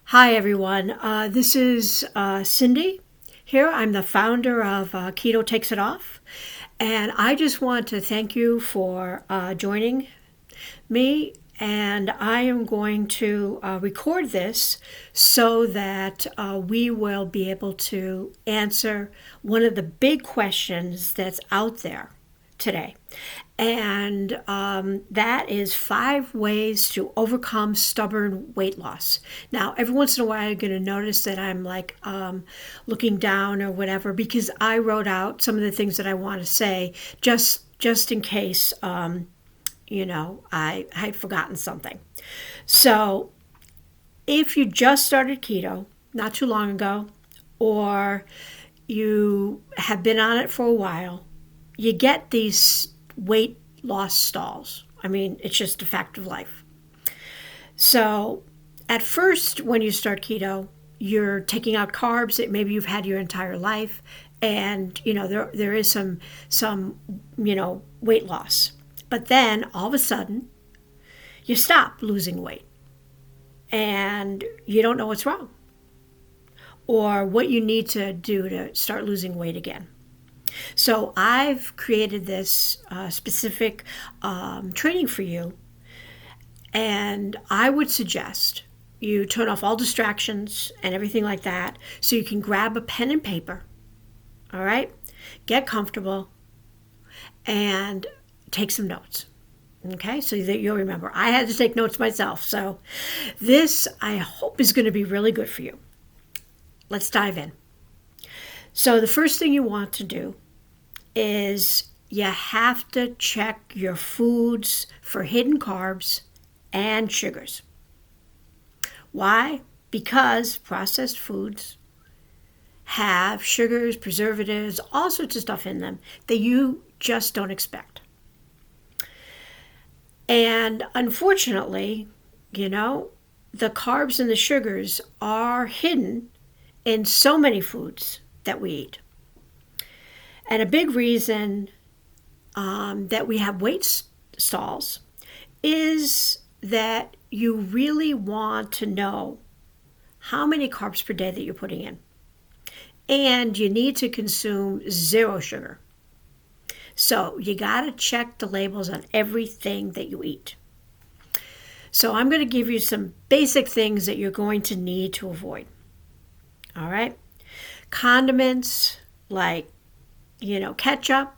Hi, everyone. This is Cindy here. I'm the founder of Keto Takes It Off. And I just want to thank you for joining me. And I am going to record this so that we will be able to answer one of the big questions that's out there today. And that is 5 ways to overcome stubborn weight loss. Now, every once in a while, you're going to notice that I'm like looking down or whatever because I wrote out some of the things that I want to say just in case, I had forgotten something. So, if you just started keto not too long ago, or you have been on it for a while, you get these weight loss stalls. I mean, it's just a fact of life. So, at first, when you start keto, you're taking out carbs that maybe you've had your entire life, and there is some weight loss. But then all of a sudden, you stop losing weight, and you don't know what's wrong or what you need to do to start losing weight again. So I've created this specific training for you, and I would suggest you turn off all distractions and everything like that so you can grab a pen and paper, all right? Get comfortable and take some notes, okay? So that you'll remember. I had to take notes myself, so this I hope is going to be really good for you. Let's dive in. So the first thing you want to do is you have to check your foods for hidden carbs and sugars. Why? Because processed foods have sugars, preservatives, all sorts of stuff in them that you just don't expect. And unfortunately, the carbs and the sugars are hidden in so many foods that we eat. And a big reason that we have weight stalls is that you really want to know how many carbs per day that you're putting in. And you need to consume zero sugar. So you got to check the labels on everything that you eat. So I'm going to give you some basic things that you're going to need to avoid. All right? Condiments like ketchup,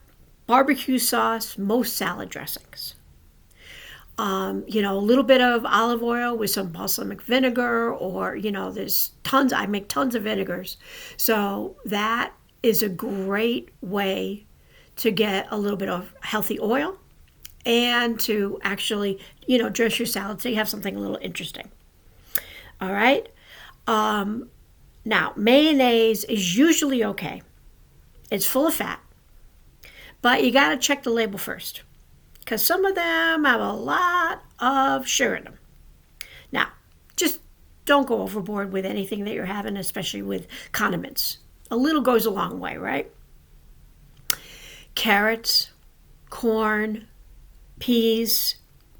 barbecue sauce, most salad dressings. A little bit of olive oil with some balsamic vinegar, or, there's tons. I make tons of vinegars. So that is a great way to get a little bit of healthy oil and to actually, dress your salad so you have something a little interesting. All right. Now, mayonnaise is usually okay. It's full of fat, but you got to check the label first because some of them have a lot of sugar in them. Now, just don't go overboard with anything that you're having, especially with condiments. A little goes a long way, right? Carrots, corn, peas.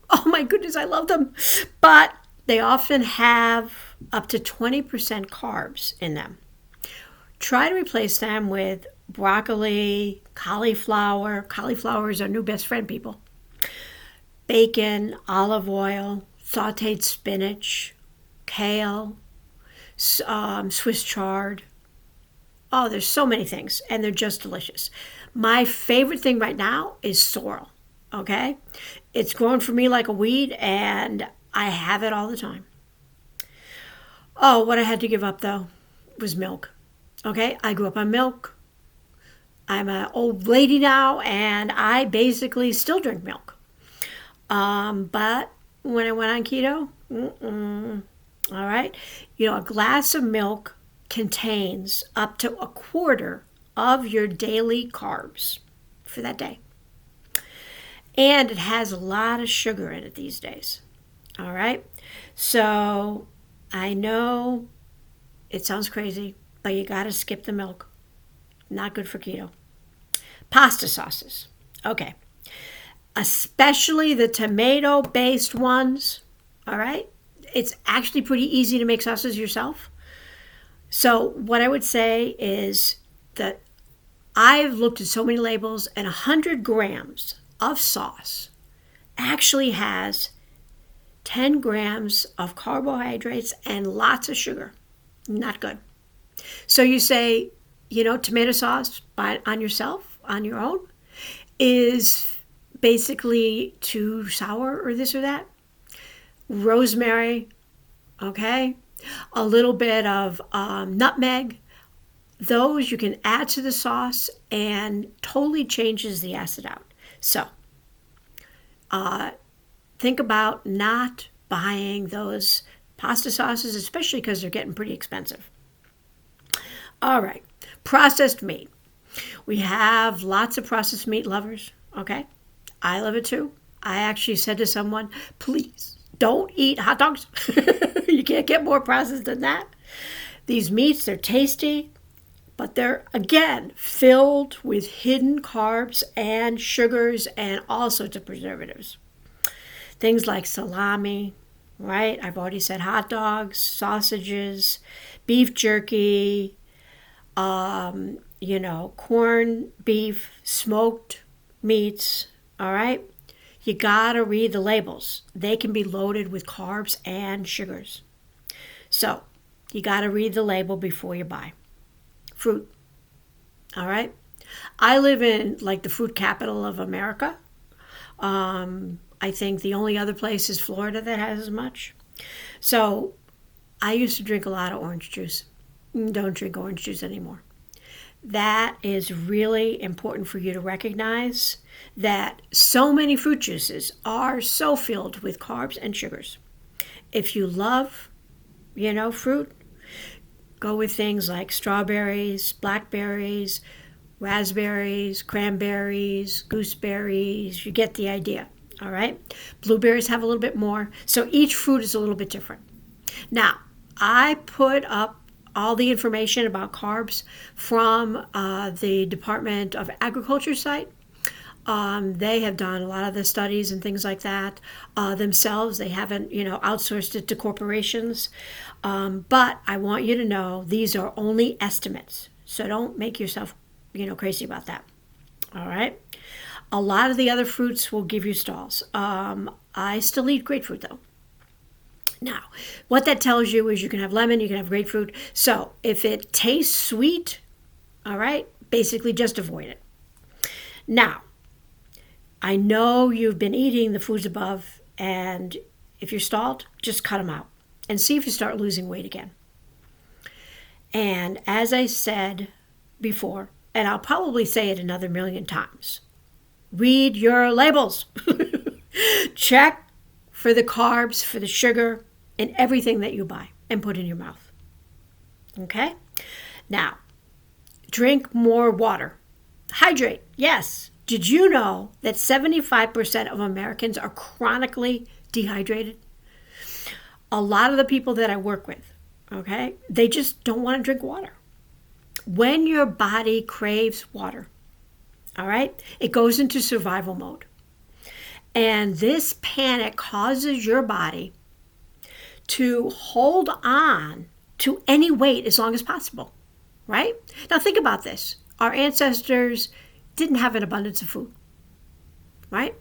Oh my goodness, I love them. But they often have up to 20% carbs in them. Try to replace them with broccoli, cauliflower. Cauliflower is our new best friend, people. Bacon, olive oil, sauteed spinach, kale, Swiss chard. Oh, there's so many things, and they're just delicious. My favorite thing right now is sorrel, okay? It's growing for me like a weed, and I have it all the time. Oh, what I had to give up, though, was milk. Okay, I grew up on milk. I'm an old lady now, and I basically still drink milk. But when I went on keto, all right, a glass of milk contains up to a quarter of your daily carbs for that day. And it has a lot of sugar in it these days. All right, so I know it sounds crazy, but you got to skip the milk. Not good for keto. Pasta sauces. Okay. Especially the tomato-based ones. All right. it's actually pretty easy to make sauces yourself. So what I would say is that I've looked at so many labels, and 100 grams of sauce actually has 10 grams of carbohydrates and lots of sugar. Not good. So you say, tomato sauce on yourself, on your own, is basically too sour or this or that. Rosemary, okay? A little bit of nutmeg. Those you can add to the sauce and totally changes the acid out. So think about not buying those pasta sauces, especially because they're getting pretty expensive. All right, processed meat. We have lots of processed meat lovers, okay? I love it too. I actually said to someone, please don't eat hot dogs. You can't get more processed than that. These meats, they're tasty, but they're, again, filled with hidden carbs and sugars and all sorts of preservatives. Things like salami, right? I've already said hot dogs, sausages, beef jerky, corned beef, smoked meats, all right? You gotta read the labels. They can be loaded with carbs and sugars. So you gotta read the label before you buy. Fruit, all right? I live in like the fruit capital of America. I think the only other place is Florida that has as much. So I used to drink a lot of orange juice. Don't drink orange juice anymore. That is really important for you to recognize that so many fruit juices are so filled with carbs and sugars. If you love, fruit, go with things like strawberries, blackberries, raspberries, cranberries, gooseberries. You get the idea, all right? Blueberries have a little bit more. So each fruit is a little bit different. Now, I put up all the information about carbs from the Department of Agriculture site. They have done a lot of the studies and things like that themselves. They haven't, outsourced it to corporations. But I want you to know these are only estimates. So don't make yourself, crazy about that. All right. A lot of the other fruits will give you stalls. I still eat grapefruit though. Now, what that tells you is you can have lemon, you can have grapefruit. So if it tastes sweet, all right, basically just avoid it. Now, I know you've been eating the foods above, and if you're stalled, just cut them out and see if you start losing weight again. And as I said before, and I'll probably say it another million times, read your labels. Check for the carbs, for the sugar, in everything that you buy and put in your mouth. Okay? Now, drink more water. Hydrate, yes. Did you know that 75% of Americans are chronically dehydrated? A lot of the people that I work with, okay, they just don't want to drink water. When your body craves water, all right, it goes into survival mode. And this panic causes your body to hold on to any weight as long as possible, right? Now think about this. Our ancestors didn't have an abundance of food, right?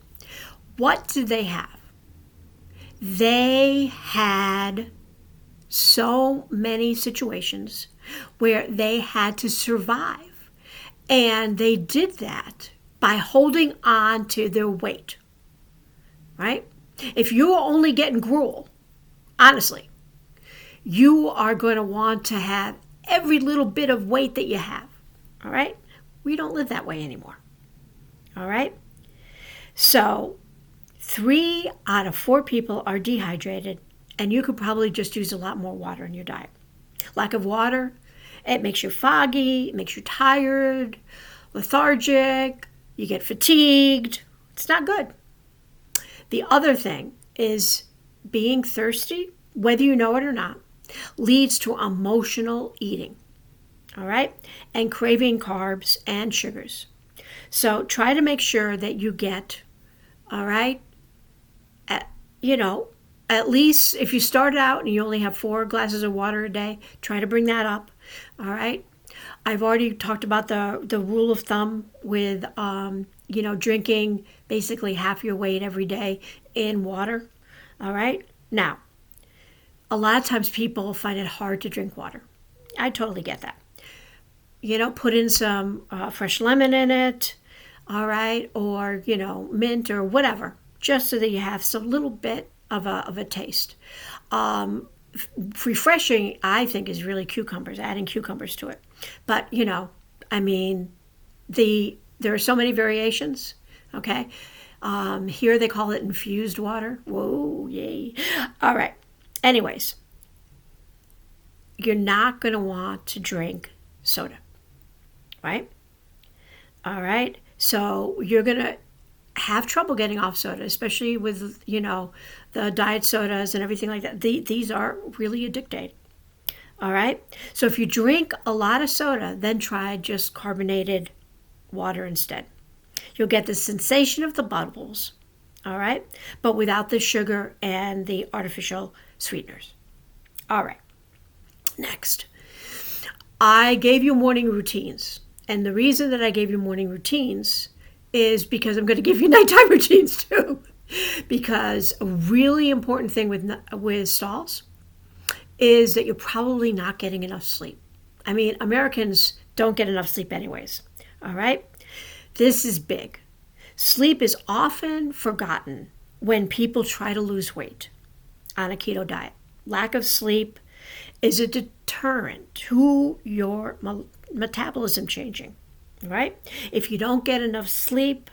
What did they have? They had so many situations where they had to survive. And they did that by holding on to their weight, right? If you are only getting gruel, honestly, you are going to want to have every little bit of weight that you have, all right? We don't live that way anymore, all right? So 3 out of 4 people are dehydrated, and you could probably just use a lot more water in your diet. Lack of water, it makes you foggy, it makes you tired, lethargic, you get fatigued. It's not good. The other thing is being thirsty, whether you know it or not, leads to emotional eating, all right? And craving carbs and sugars. So try to make sure that you get, all right, at least if you start out and you only have 4 glasses of water a day, try to bring that up. All right. I've already talked about the rule of thumb with, drinking basically half your weight every day in water. All right. Now, a lot of times people find it hard to drink water. I totally get that. Put in some fresh lemon in it, all right, or, mint or whatever, just so that you have some little bit of a taste. Refreshing, I think, is really cucumbers, adding cucumbers to it. But, there are so many variations, okay? Here they call it infused water. Whoa, yay. All right. Anyways, you're not going to want to drink soda, right? All right. So you're going to have trouble getting off soda, especially with, the diet sodas and everything like that. These are really addicting. All right. So if you drink a lot of soda, then try just carbonated water instead. You'll get the sensation of the bubbles, all right, but without the sugar and the artificial sweeteners. All right. Next, I gave you morning routines. And the reason that I gave you morning routines is because I'm going to give you nighttime routines too. Because a really important thing with stalls is that you're probably not getting enough sleep. Americans don't get enough sleep anyways. All right? This is big. Sleep is often forgotten when people try to lose weight on a keto diet. Lack of sleep is a deterrent to your metabolism changing, right? If you don't get enough sleep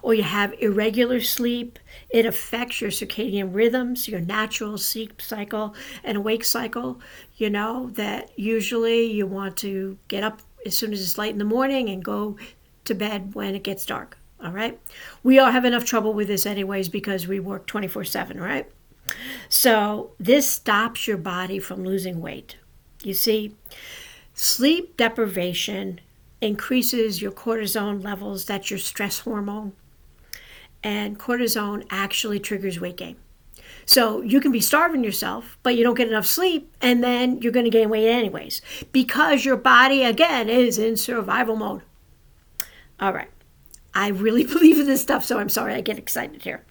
or you have irregular sleep, it affects your circadian rhythms, your natural sleep cycle and awake cycle, that usually you want to get up as soon as it's light in the morning and go to bed when it gets dark, all right? We all have enough trouble with this anyways because we work 24/7, right? So this stops your body from losing weight. You see, sleep deprivation increases your cortisone levels. That's your stress hormone. And cortisone actually triggers weight gain. So you can be starving yourself, but you don't get enough sleep, and then you're going to gain weight anyways because your body, again, is in survival mode. All right. I really believe in this stuff, so I'm sorry I get excited here.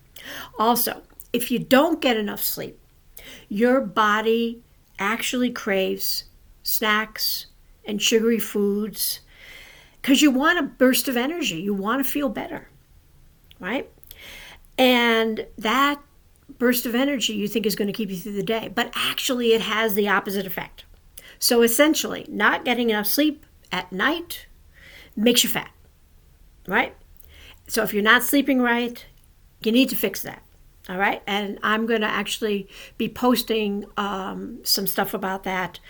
Also, if you don't get enough sleep, your body actually craves snacks and sugary foods because you want a burst of energy. You want to feel better, right? And that burst of energy you think is going to keep you through the day, but actually it has the opposite effect. So essentially, not getting enough sleep at night makes you fat, right? So if you're not sleeping right, you need to fix that. All right. And I'm going to actually be posting some stuff about that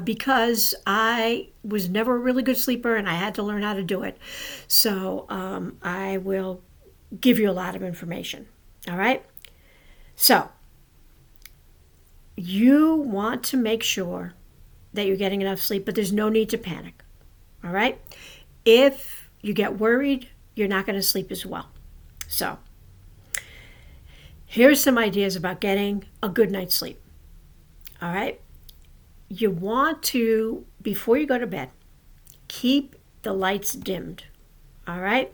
because I was never a really good sleeper and I had to learn how to do it. So I will give you a lot of information. All right. So you want to make sure that you're getting enough sleep, but there's no need to panic. All right. If you get worried, you're not going to sleep as well. So here's some ideas about getting a good night's sleep. All right. You want to, before you go to bed, keep the lights dimmed. All right.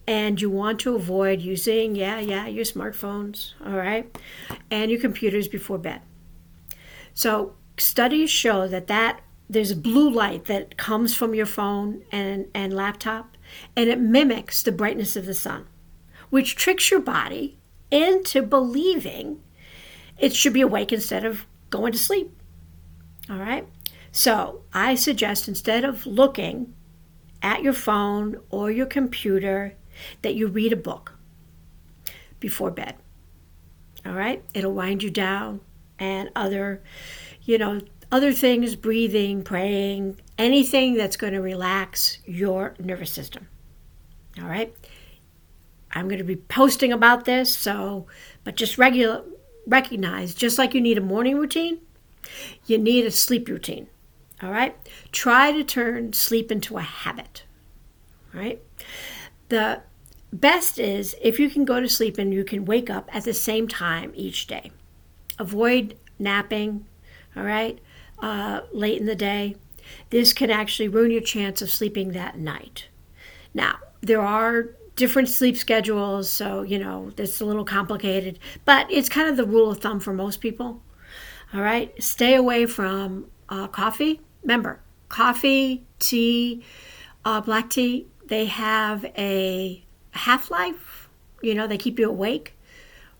And you want to avoid using, your smartphones. All right. And your computers before bed. So studies show that there's blue light that comes from your phone and laptop, and it mimics the brightness of the sun, which tricks your body into believing it should be awake instead of going to sleep. All right. So I suggest instead of looking at your phone or your computer that you read a book before bed. All right. It'll wind you down and other things, breathing, praying, anything that's going to relax your nervous system. All right. I'm going to be posting about this, but just recognize, just like you need a morning routine, you need a sleep routine. All right. Try to turn sleep into a habit. All right. The best is if you can go to sleep and you can wake up at the same time each day. Avoid napping, all right, late in the day. This can actually ruin your chance of sleeping that night. Now, there are different sleep schedules, so, it's a little complicated, but it's kind of the rule of thumb for most people. All right, stay away from coffee. Remember, coffee, tea, black tea, they have a half-life. They keep you awake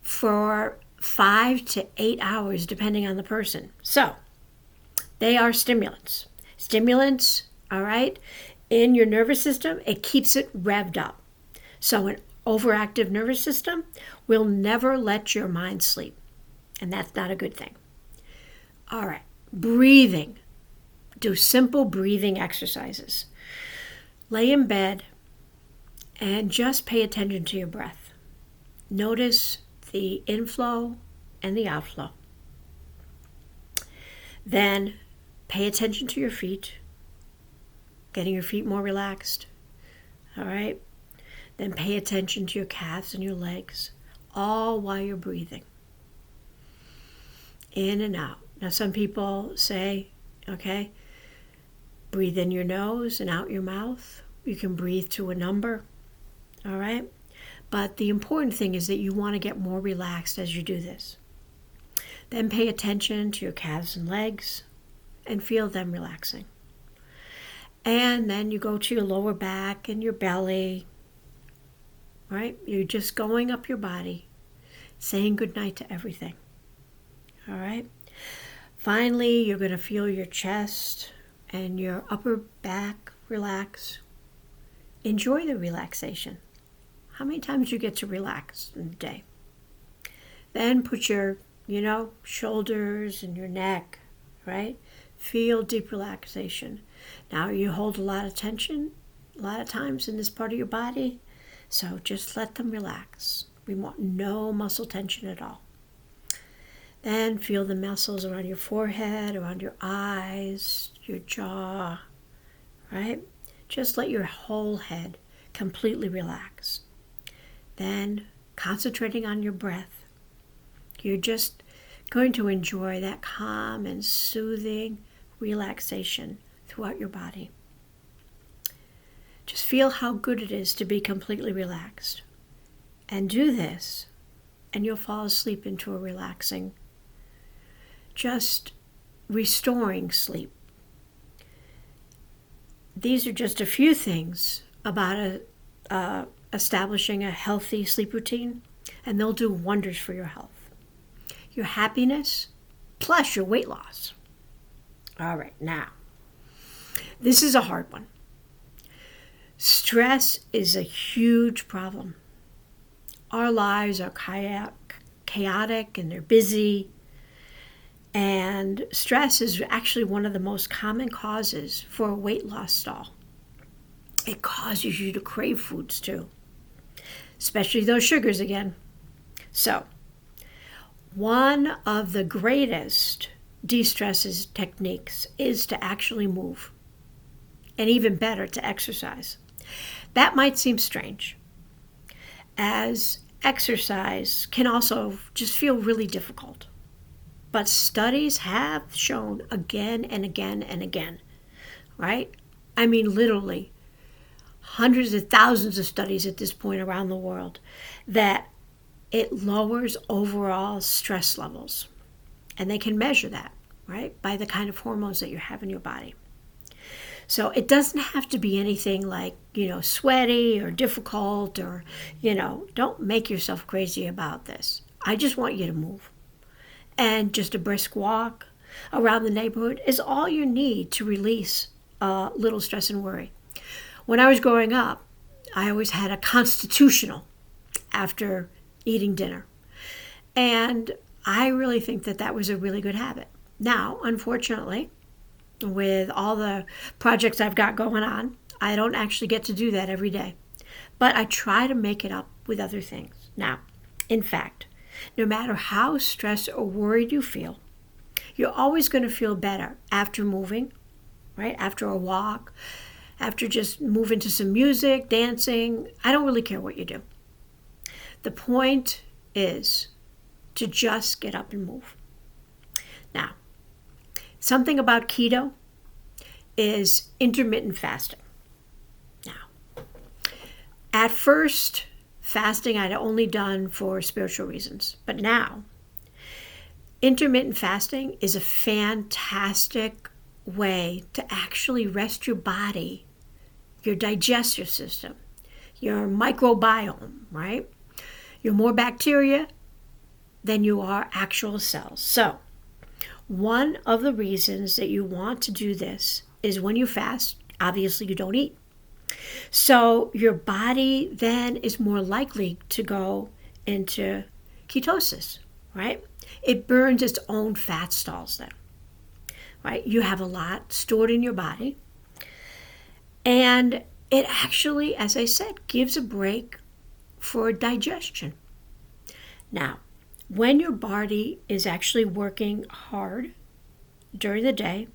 for 5 to 8 hours, depending on the person. So, they are stimulants. Stimulants, all right, in your nervous system, it keeps it revved up. So an overactive nervous system will never let your mind sleep. And that's not a good thing. All right, breathing. Do simple breathing exercises. Lay in bed and just pay attention to your breath. Notice the inflow and the outflow. Then pay attention to your feet, getting your feet more relaxed. All right? Then pay attention to your calves and your legs, all while you're breathing. In and out. Now, some people say, okay, breathe in your nose and out your mouth. You can breathe to a number. All right? But the important thing is that you want to get more relaxed as you do this. Then pay attention to your calves and legs and feel them relaxing. And then you go to your lower back and your belly, right? You're just going up your body, saying goodnight to everything, all right? Finally, you're going to feel your chest and your upper back relax. Enjoy the relaxation. How many times you get to relax in a day? Then put your, shoulders and your neck, right? Feel deep relaxation. Now you hold a lot of tension a lot of times in this part of your body, so just let them relax. We want no muscle tension at all. Then feel the muscles around your forehead, around your eyes, your jaw, right? Just let your whole head completely relax. Then concentrating on your breath, you're just going to enjoy that calm and soothing relaxation throughout your body. Just feel how good it is to be completely relaxed. And do this, and you'll fall asleep into a relaxing, just restoring sleep. These are just a few things about establishing a healthy sleep routine, and they'll do wonders for your health, your happiness, plus your weight loss. All right, now, this is a hard one. Stress is a huge problem. Our lives are chaotic and they're busy. And stress is actually one of the most common causes for a weight loss stall. It causes you to crave foods too, especially those sugars again. So, one of the greatest de-stress techniques is to actually move, and even better, to exercise. That might seem strange, as exercise can also just feel really difficult. But studies have shown again and again and again, right? I mean, literally, hundreds of thousands of studies at this point around the world, that it lowers overall stress levels. And they can measure that, right, by the kind of hormones that you have in your body. So it doesn't have to be anything like, sweaty or difficult or, don't make yourself crazy about this. I just want you to move. And just a brisk walk around the neighborhood is all you need to release a little stress and worry. When I was growing up, I always had a constitutional after eating dinner. And I really think that that was a really good habit. Now, unfortunately, with all the projects I've got going on, I don't actually get to do that every day. But I try to make it up with other things. Now, in fact, no matter how stressed or worried you feel, you're always going to feel better after moving, right? After a walk, after just moving to some music, dancing. I don't really care what you do. The point is to just get up and move. Now, something about keto is intermittent fasting. Now, at first, fasting I'd only done for spiritual reasons, but now intermittent fasting is a fantastic way to actually rest your body, your digestive system, your microbiome, right? You're more bacteria than you are actual cells. So, one of the reasons that you want to do this is when you fast, obviously you don't eat. So your body then is more likely to go into ketosis, right? It burns its own fat stalls then, right? You have a lot stored in your body. And it actually, as I said, gives a break for digestion. Now, when your body is actually working hard during the day,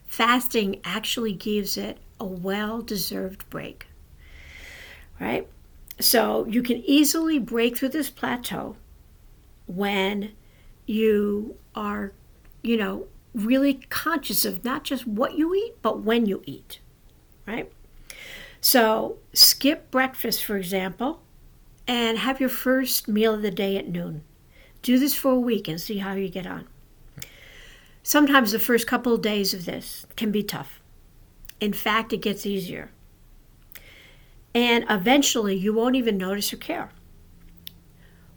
fasting actually gives it a well-deserved break, right? So you can easily break through this plateau when you are, really conscious of not just what you eat, but when you eat, right? So skip breakfast, for example, and have your first meal of the day at noon. Do this for a week and see how you get on. Sometimes the first couple of days of this can be tough. In fact, it gets easier. And eventually, you won't even notice or care.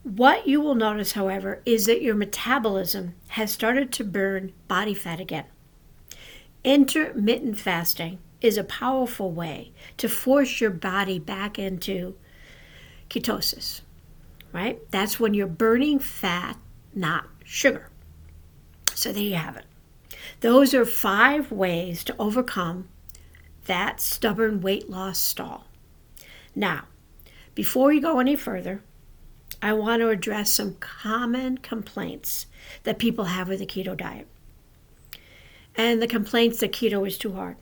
What you will notice, however, is that your metabolism has started to burn body fat again. Intermittent fasting is a powerful way to force your body back into ketosis, right? That's when you're burning fat, not sugar. So there you have it. Those are 5 ways to overcome that stubborn weight loss stall. Now, before we go any further, I want to address some common complaints that people have with the keto diet. And the complaints that keto is too hard.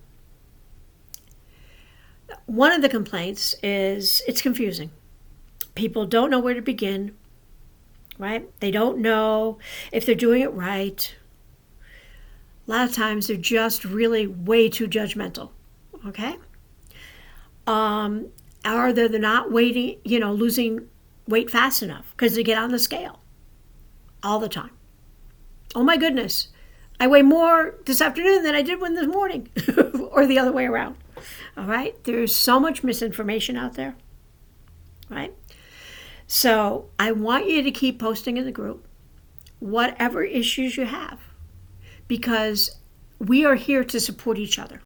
One of the complaints is it's confusing. People don't know where to begin, right? They don't know if they're doing it right. A lot of times they're just really way too judgmental, okay? Or they're not losing weight fast enough because they get on the scale all the time. Oh my goodness, I weigh more this afternoon than I did this morning, or the other way around. All right, there's so much misinformation out there, right? So I want you to keep posting in the group whatever issues you have, because we are here to support each other.